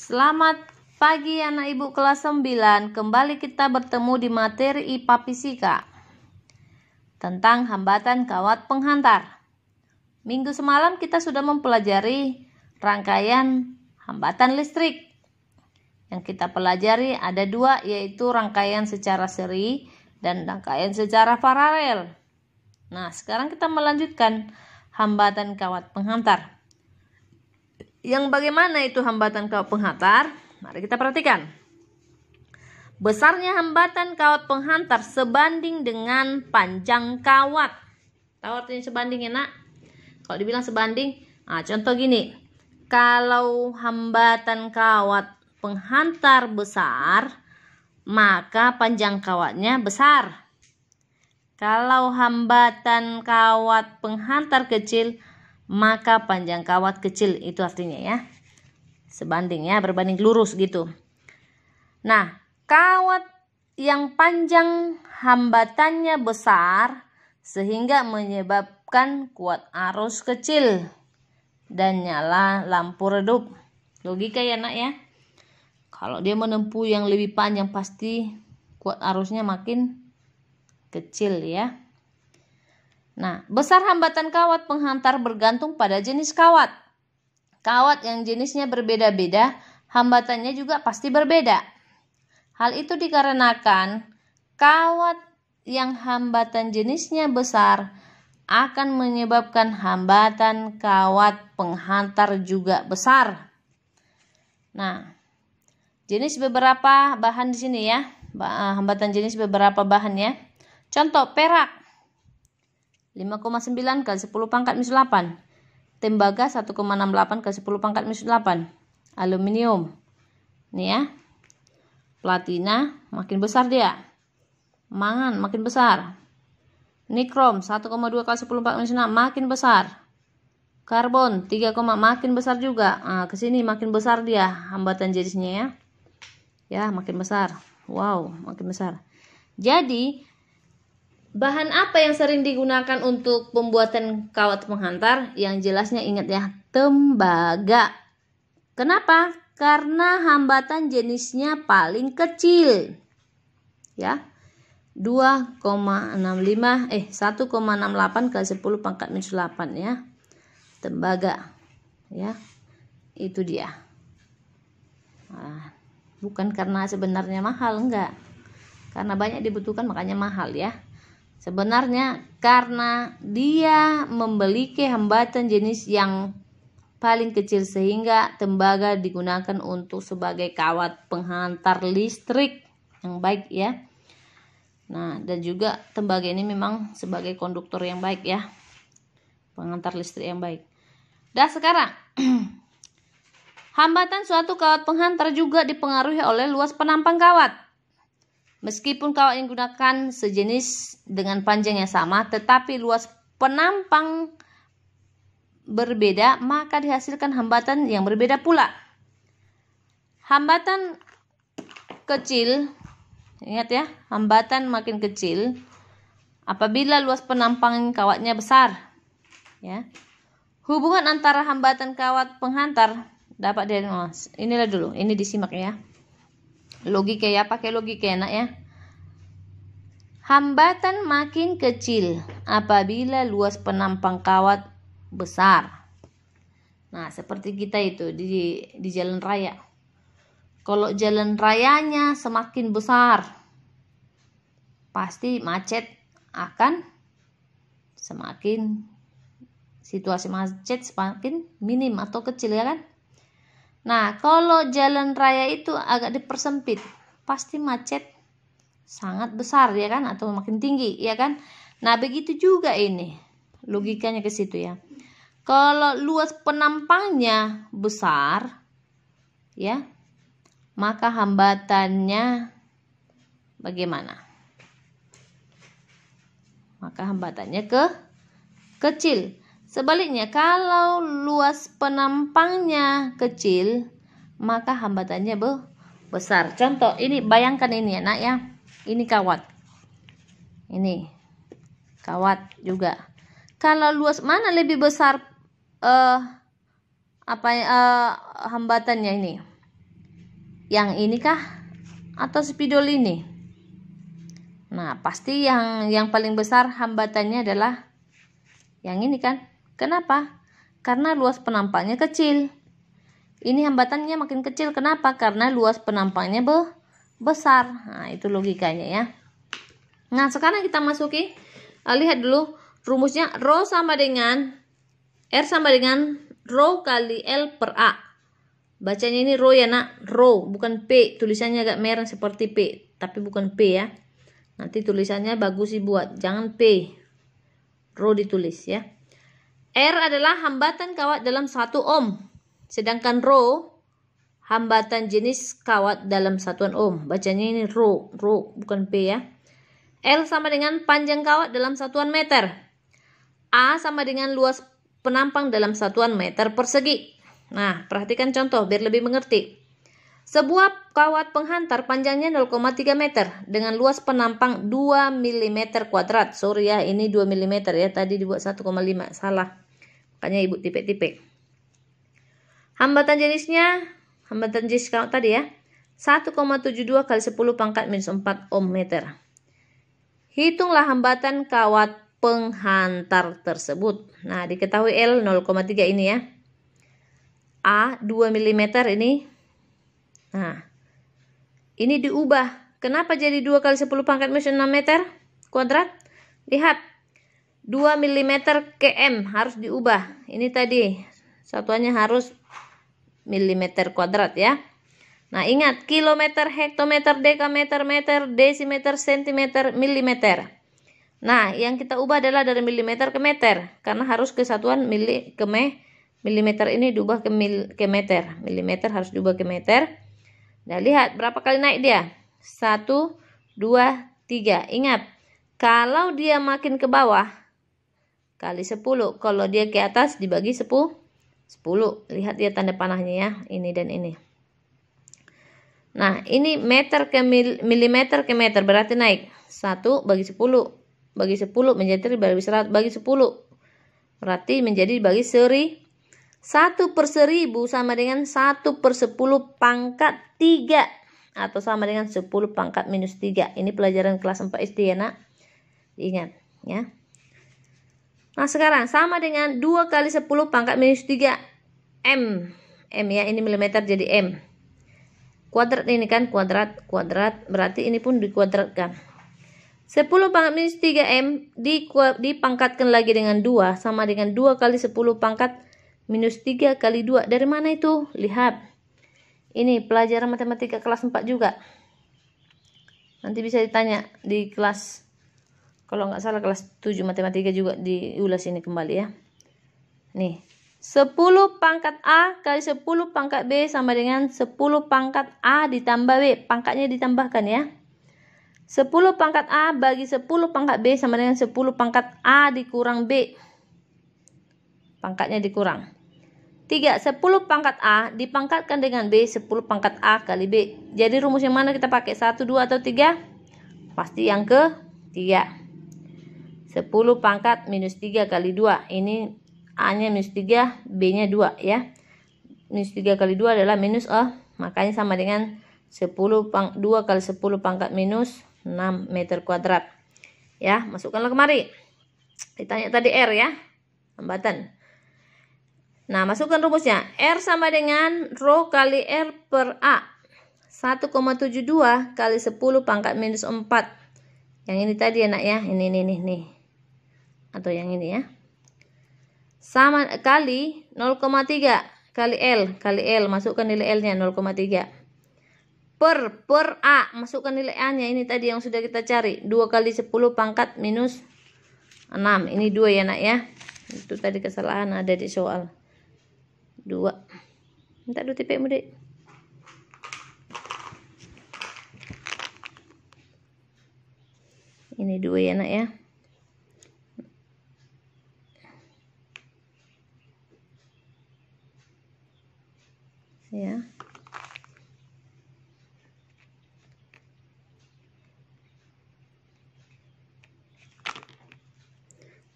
Selamat pagi anak ibu kelas 9. Kembali kita bertemu di materi IPA Fisika tentang hambatan kawat penghantar. Minggu semalam kita sudah mempelajari rangkaian hambatan listrik. Yang kita pelajari ada dua, yaitu rangkaian secara seri dan rangkaian secara paralel. Nah, sekarang kita melanjutkan hambatan kawat penghantar. Yang bagaimana itu hambatan kawat penghantar? Mari kita perhatikan. Besarnya hambatan kawat penghantar sebanding dengan panjang kawat. Tahu artinya sebanding ya nak? Kalau dibilang sebanding, contoh gini. Kalau hambatan kawat penghantar besar, maka panjang kawatnya besar. Kalau hambatan kawat penghantar kecil, maka panjang kawat kecil. Itu artinya ya. Sebanding ya, berbanding lurus gitu. Nah, kawat yang panjang hambatannya besar sehingga menyebabkan kuat arus kecil dan nyala lampu redup. Logika ya nak ya. Kalau dia menempuh yang lebih panjang pasti kuat arusnya makin kecil ya. Nah, besar hambatan kawat penghantar bergantung pada jenis kawat. Kawat yang jenisnya berbeda-beda, hambatannya juga pasti berbeda. Hal itu dikarenakan kawat yang hambatan jenisnya besar akan menyebabkan hambatan kawat penghantar juga besar. Nah, jenis beberapa bahan di sini ya. Hambatan jenis beberapa bahan ya. Contoh perak 5,9 kali 10 pangkat minus 8. Tembaga 1,68 kali 10 pangkat minus 8. Aluminium. Nih ya. Platina makin besar dia. Mangan makin besar. Nikrom 1,2 kali 10 pangkat minus 6 makin besar. Karbon 3, makin besar juga. Ke sini makin besar dia hambatan jenisnya ya. Ya, makin besar. Wow, makin besar. Jadi bahan apa yang sering digunakan untuk pembuatan kawat penghantar? Yang jelasnya ingat ya, tembaga. Kenapa? Karena hambatan jenisnya paling kecil. Ya. 1,68 kali 10 pangkat minus 8 ya. Tembaga. Ya. Itu dia. Bukan karena sebenarnya mahal, enggak. Karena banyak dibutuhkan makanya mahal ya. Sebenarnya karena dia memiliki hambatan jenis yang paling kecil sehingga tembaga digunakan untuk sebagai kawat penghantar listrik yang baik ya. Nah, dan juga tembaga ini memang sebagai konduktor yang baik ya. Penghantar listrik yang baik. Dan sekarang hambatan suatu kawat penghantar juga dipengaruhi oleh luas penampang kawat. Meskipun kawat yang digunakan sejenis dengan panjang yang sama, tetapi luas penampang berbeda, maka dihasilkan hambatan yang berbeda pula. Hambatan kecil, ingat ya, hambatan makin kecil apabila luas penampang kawatnya besar. Ya. Hubungan antara hambatan kawat penghantar dapat dari inilah dulu, ini disimak ya. Logika ya, pakai logika enak ya. Hambatan makin kecil apabila luas penampang kawat besar. Nah, seperti kita itu di jalan raya. Kalau jalan rayanya semakin besar, pasti macet akan semakin, situasi macet semakin minim atau kecil ya kan. Nah, kalau jalan raya itu agak dipersempit, pasti macet sangat besar ya kan, atau makin tinggi ya kan. Nah, begitu juga ini. Logikanya ke situ ya. Kalau luas penampangnya besar ya, maka hambatannya bagaimana? Maka hambatannya kecil. Sebaliknya, kalau luas penampangnya kecil, maka hambatannya besar. Contoh, ini bayangkan ini ya nak ya. Ini kawat. Ini kawat juga. Kalau luas mana lebih besar hambatannya ini? Yang ini kah atau spidol ini? Nah, pasti yang paling besar hambatannya adalah yang ini kan? Kenapa? Karena luas penampangnya kecil. Ini hambatannya makin kecil. Kenapa? Karena luas penampangnya besar. Nah, itu logikanya ya. Nah, sekarang kita masuki. Lihat dulu rumusnya. Rho sama dengan R sama dengan rho kali L per A. Bacanya ini rho ya nak. Rho, bukan P. Tulisannya agak merah seperti P. Tapi bukan P ya. Nanti tulisannya bagus dibuat. Jangan P. Rho ditulis ya. R adalah hambatan kawat dalam 1 ohm. Sedangkan rho hambatan jenis kawat dalam satuan ohm. Bacanya ini rho, bukan P ya. L sama dengan panjang kawat dalam satuan meter. A sama dengan luas penampang dalam satuan meter persegi. Nah, perhatikan contoh biar lebih mengerti. Sebuah kawat penghantar panjangnya 0,3 meter dengan luas penampang 2 mm kuadrat. Sorry ya, ini 2 mm ya. Tadi dibuat 1,5. Salah. Makanya ibu tipek-tipek. Hambatan jenis kawat tadi ya. 1,72 kali 10 pangkat minus 4 ohm meter. Hitunglah hambatan kawat penghantar tersebut. Nah, diketahui L 0,3 ini ya. A 2 mm ini. Nah, ini diubah. Kenapa jadi 2 kali 10 pangkat minus 6 meter kuadrat? Lihat. 2 mm ke M harus diubah. Ini tadi satuannya harus milimeter kuadrat ya. Nah, ingat kilometer, hektometer, dekameter, meter, desimeter, sentimeter, milimeter. Nah, yang kita ubah adalah dari milimeter ke meter karena harus ke satuan milimeter ini diubah ke meter. Milimeter harus diubah ke meter. Nah, lihat berapa kali naik dia? 1, 2, 3. Ingat, kalau dia makin ke bawah kali 10. Kalau dia ke atas dibagi 10. Lihat dia tanda panahnya ya. Ini dan ini. Nah, ini meter ke milimeter ke meter berarti naik. 1 bagi 10. Bagi 10 menjadi bagi 100 bagi 10. Berarti menjadi bagi 1 per 1000 sama dengan 1 per 10 pangkat 3. Atau sama dengan 10 pangkat minus 3. Ini pelajaran kelas 4 SD ya nak. Ingat ya. Nah, sekarang sama dengan 2 kali 10 pangkat minus 3 M. M ya, ini milimeter jadi M. Kuadrat ini kan, kuadrat. Berarti ini pun dikuadratkan. 10 pangkat minus 3M dipangkatkan lagi dengan 2. Sama dengan 2 kali 10 pangkat minus 3 kali 2. Dari mana itu? Lihat. Ini pelajaran matematika kelas 4 juga. Nanti bisa ditanya di kelas, kalau nggak salah kelas 7 matematika juga diulas ini kembali ya. Nih, 10 pangkat A kali 10 pangkat B sama dengan 10 pangkat A ditambah B. Pangkatnya ditambahkan ya. 10 pangkat A bagi 10 pangkat B sama dengan 10 pangkat A dikurang B. Pangkatnya dikurang. 3. 10 pangkat A dipangkatkan dengan B 10 pangkat A kali B. Jadi rumus yang mana kita pakai? 1, 2 atau 3? Pasti yang ke 3. 10 pangkat minus 3 kali 2. Ini A-nya minus 3, B-nya 2 ya. Minus 3 kali 2 adalah minus makanya sama dengan 2 kali 10 pangkat minus 6 meter kuadrat. Ya, masukkanlah kemari. Ditanya tadi R ya, hambatan. Nah, masukkan rumusnya. R sama dengan rho kali R per A. 1,72 kali 10 pangkat minus 4. Yang ini tadi ya nak ya. Ini. Atau yang ini ya. Sama kali 0,3 kali L. Masukkan nilai L-nya 0,3. Per A. Masukkan nilai A-nya. Ini tadi yang sudah kita cari. 2 kali 10 pangkat minus 6. Ini 2 ya nak ya. Itu tadi kesalahan ada di soal. 2. Minta dulu tipekmu dek. Ini 2 ya nak ya. Ya.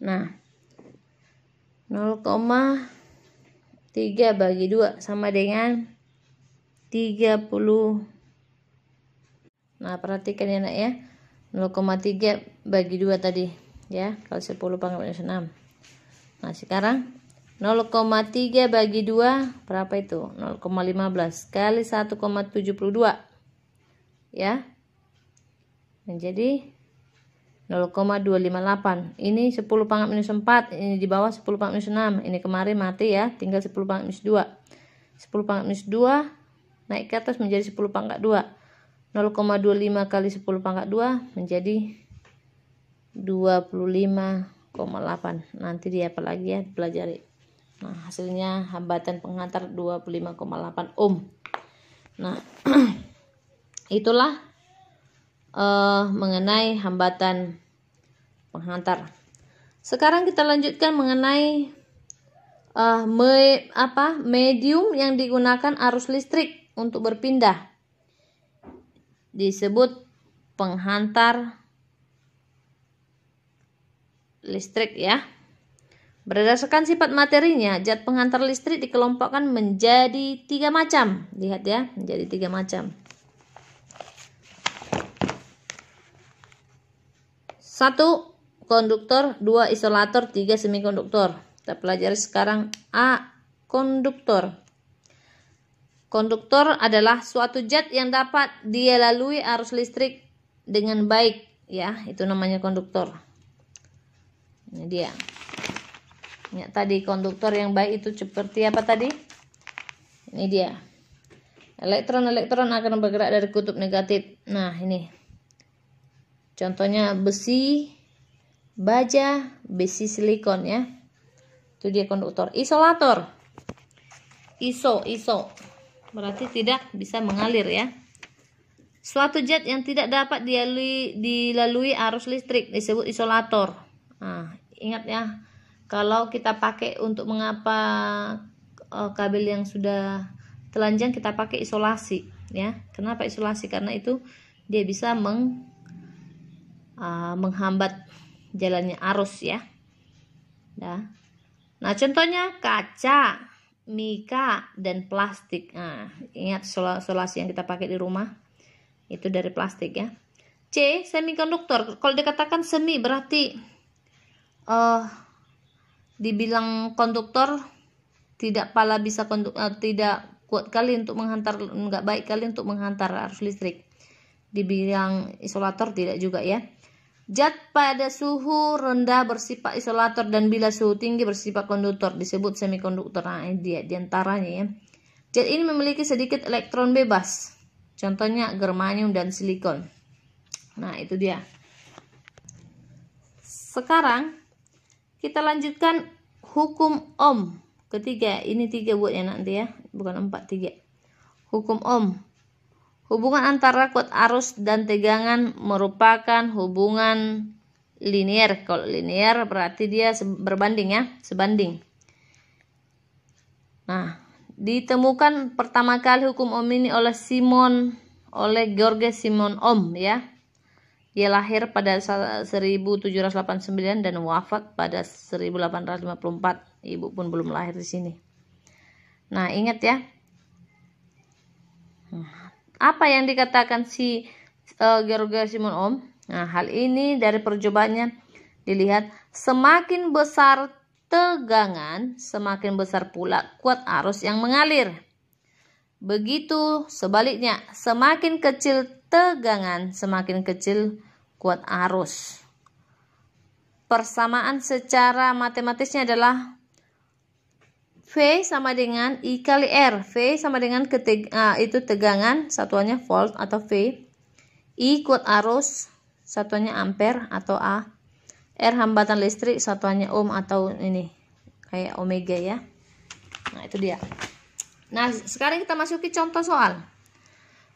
Nah, 0,3 bagi 2 sama dengan 30. Nah, perhatikan ya nak ya. 0,3 bagi 2 tadi ya, kalau 10 pangkat minus 6. Nah, sekarang 0,3 bagi 2 berapa itu? 0,15 kali 1,72 ya. Menjadi 0,258. Ini 10 pangkat minus 4, ini di bawah 10 pangkat minus 6. Ini kemarin mati ya, tinggal 10 pangkat minus 2. 10 pangkat minus 2 naik ke atas menjadi 10 pangkat 2. 0,25 kali 10 pangkat 2 menjadi 25,8. Nanti dia apa lagi ya, pelajari. Nah, hasilnya hambatan penghantar 25,8 ohm. Nah, itulah mengenai hambatan penghantar. Sekarang kita lanjutkan mengenai medium yang digunakan arus listrik untuk berpindah. Disebut penghantar listrik ya. Berdasarkan sifat materinya, zat penghantar listrik dikelompokkan menjadi 3 macam. Lihat ya, menjadi 3 macam. 1. Konduktor, 2. Isolator, 3. Semikonduktor. Kita pelajari sekarang A. Konduktor. Konduktor adalah suatu zat yang dapat dia lalui arus listrik dengan baik ya, itu namanya konduktor. Ini dia. Ya, tadi konduktor yang baik itu seperti apa tadi? Ini dia. Elektron-elektron akan bergerak dari kutub negatif. Nah, ini. Contohnya besi, baja, besi silikon ya. Itu dia konduktor. Isolator. ISO. Berarti tidak bisa mengalir ya. Suatu zat yang tidak dapat dilalui arus listrik disebut isolator. Nah, ingat ya, kalau kita pakai untuk mengapa kabel yang sudah telanjang kita pakai isolasi ya. Kenapa isolasi? Karena itu dia bisa menghambat jalannya arus ya. Nah, contohnya kaca, mika, dan plastik. Nah, ingat isolasi yang kita pakai di rumah itu dari plastik ya. C. Semikonduktor. Kalau dikatakan semi berarti dibilang konduktor tidak tidak kuat kali untuk menghantar, enggak baik kali untuk menghantar arus listrik. Dibilang isolator tidak juga ya. Zat pada suhu rendah bersifat isolator dan bila suhu tinggi bersifat konduktor disebut semikonduktor. Nah, ini dia diantaranya ya. Zat ini memiliki sedikit elektron bebas. Contohnya germanium dan silikon. Nah, itu dia. Sekarang kita lanjutkan hukum Ohm ketiga. Ini 3 buatnya nanti ya, bukan 4, 3. Hukum Ohm. Hubungan antara kuat arus dan tegangan merupakan hubungan linear. Kalau linear berarti dia berbanding ya, sebanding. Nah, ditemukan pertama kali hukum Ohm ini oleh George Simon Ohm ya. Dia lahir pada 1789 dan wafat pada 1854. Ibu pun belum lahir di sini. Nah, ingat ya. Apa yang dikatakan si George Simon Ohm? Nah, hal ini dari percobaannya dilihat semakin besar tegangan, semakin besar pula kuat arus yang mengalir. Begitu sebaliknya, semakin kecil tegangan, semakin kecil kuat arus. Persamaan secara matematisnya adalah V sama dengan I kali R. V sama dengan itu tegangan, satuannya volt atau V. I kuat arus, satuannya ampere atau A. R hambatan listrik, satuannya ohm atau ini kayak omega ya. Nah, itu dia. Nah, sekarang kita masuki contoh soal.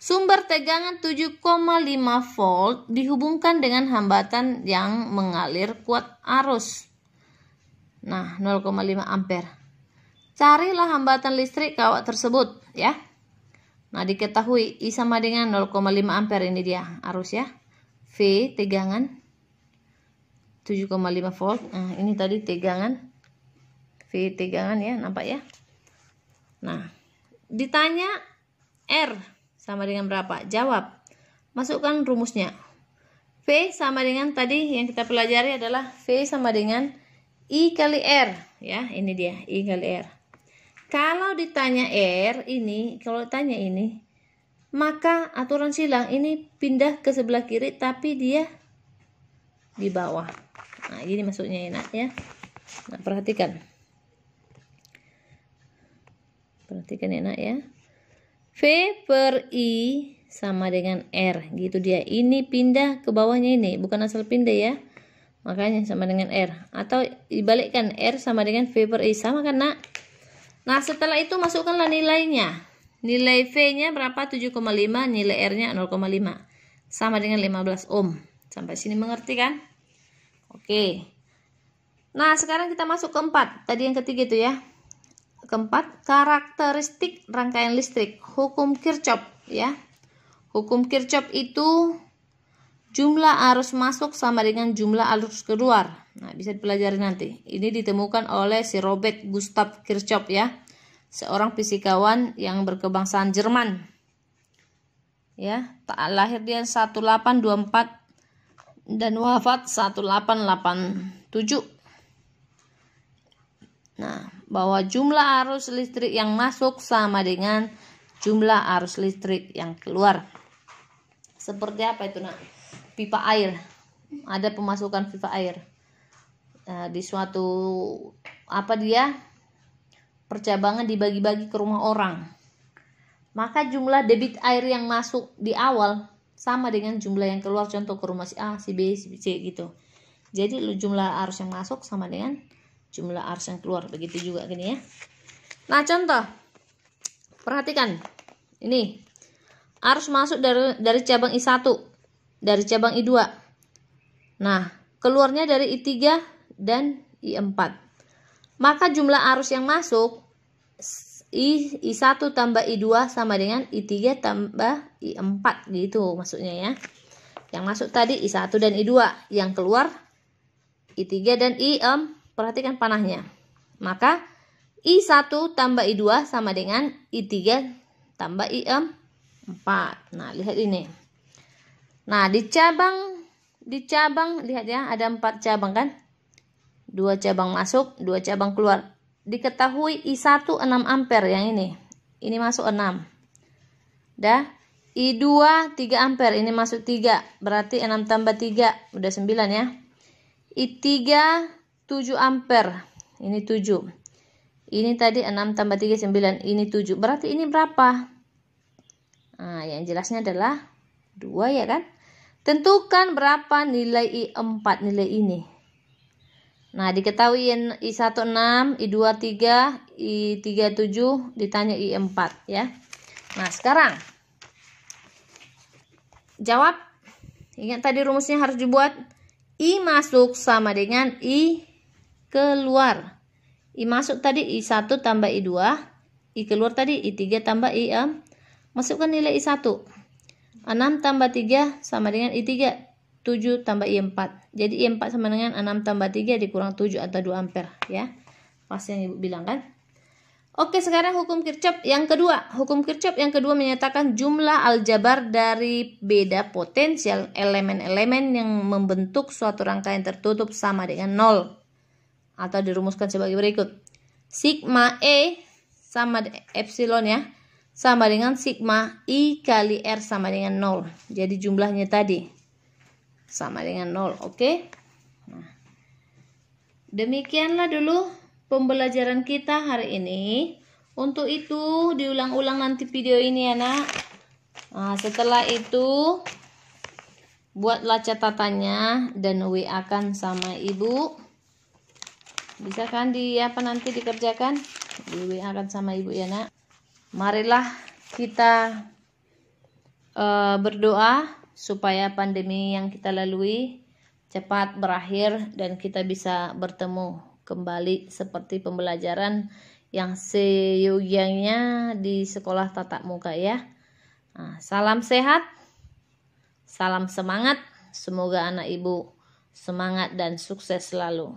Sumber tegangan 7,5 volt dihubungkan dengan hambatan yang mengalir kuat arus. Nah, 0,5 ampere. Carilah hambatan listrik kawat tersebut ya. Nah, diketahui I sama dengan 0,5 ampere, ini dia arus ya. V tegangan 7,5 volt. Nah, ini tadi tegangan. V tegangan ya, nampak ya. Nah, ditanya R sama dengan berapa? Jawab. Masukkan rumusnya. V sama dengan tadi yang kita pelajari adalah V sama dengan I kali R. Ya, ini dia, I kali R. Kalau ditanya R ini, kalau ditanya ini, maka aturan silang ini pindah ke sebelah kiri tapi dia di bawah. Nah, ini maksudnya enak ya. Nah, perhatikan. Perhatikan enak ya. V per I sama dengan R. Gitu dia. Ini pindah ke bawahnya ini. Bukan asal pindah ya. Makanya sama dengan R. Atau dibalikkan. R sama dengan V per I. Sama kan nak? Nah, setelah itu masukkanlah nilainya. Nilai V-nya berapa? 7,5. Nilai R-nya 0,5. Sama dengan 15 ohm. Sampai sini mengerti kan? Oke. Nah, sekarang kita masuk ke 4. Tadi yang ketiga itu ya. Keempat, karakteristik rangkaian listrik. Hukum Kirchhoff ya. Hukum Kirchhoff itu jumlah arus masuk sama dengan jumlah arus keluar. Nah, bisa dipelajari nanti. Ini ditemukan oleh si Robert Gustav Kirchhoff ya. Seorang fisikawan yang berkebangsaan Jerman. Ya, lahir dia 1824 dan wafat 1887. Nah, bahwa jumlah arus listrik yang masuk sama dengan jumlah arus listrik yang keluar. Seperti apa itu nak? Pipa air. Ada pemasukan pipa air. Di suatu percabangan dibagi-bagi ke rumah orang. Maka jumlah debit air yang masuk di awal sama dengan jumlah yang keluar, contoh ke rumah si A, si B, si C gitu. Jadi jumlah arus yang masuk sama dengan jumlah arus yang keluar. Begitu juga gini ya. Nah, contoh. Perhatikan. Ini. Arus masuk dari cabang I1, dari cabang I2. Nah, keluarnya dari I3 dan I4. Maka jumlah arus yang masuk I1 tambah I2 sama dengan I3 tambah I4 gitu maksudnya ya. Yang masuk tadi I1 dan I2, yang keluar I3 dan I4. Perhatikan panahnya. Maka I1 tambah I2 sama dengan I3 tambah I4. Nah, lihat ini. Nah, di cabang lihat ya, ada 4 cabang kan? 2 cabang masuk, 2 cabang keluar. Diketahui I1 6 ampere yang ini. Ini masuk 6. Dah. I2 3 ampere, ini masuk 3. Berarti 6 tambah 3 udah 9 ya. I3 7 ampere. Ini 7. Ini tadi 6 tambah 3 9. Ini 7. Berarti ini berapa? Nah, yang jelasnya adalah 2 ya kan? Tentukan berapa nilai I4 nilai ini. Nah, diketahui I1 6, I2 3, I3 7, ditanya I4 ya. Nah, sekarang jawab. Ingat tadi rumusnya harus dibuat. I masuk sama dengan I keluar. I masuk tadi I1 tambah I2, I keluar tadi I3 tambah I4. Masukkan nilai I1. 6 tambah 3 sama dengan I3. 7 tambah I4. Jadi I4 sama dengan 6 tambah 3 dikurang 7 atau 2 ampere ya. Pas yang Ibu bilang kan. Oke, sekarang hukum Kirchhoff yang kedua. Hukum Kirchhoff yang kedua menyatakan jumlah aljabar dari beda potensial elemen-elemen yang membentuk suatu rangkaian tertutup sama dengan 0. Atau dirumuskan sebagai berikut. Sigma E sama epsilon ya. Sama dengan sigma I kali R sama dengan 0. Jadi jumlahnya tadi sama dengan 0. Oke. Nah, demikianlah dulu pembelajaran kita hari ini. Untuk itu diulang-ulang nanti video ini ya nak. Nah, setelah itu buatlah catatannya dan WA-kan sama ibu. Bisa kan nanti dikerjakan? Di WA-kan sama ibu ya nak. Marilah kita berdoa supaya pandemi yang kita lalui cepat berakhir dan kita bisa bertemu kembali seperti pembelajaran yang seyogyanya di sekolah tatap muka ya. Nah, salam sehat, salam semangat, semoga anak ibu semangat dan sukses selalu.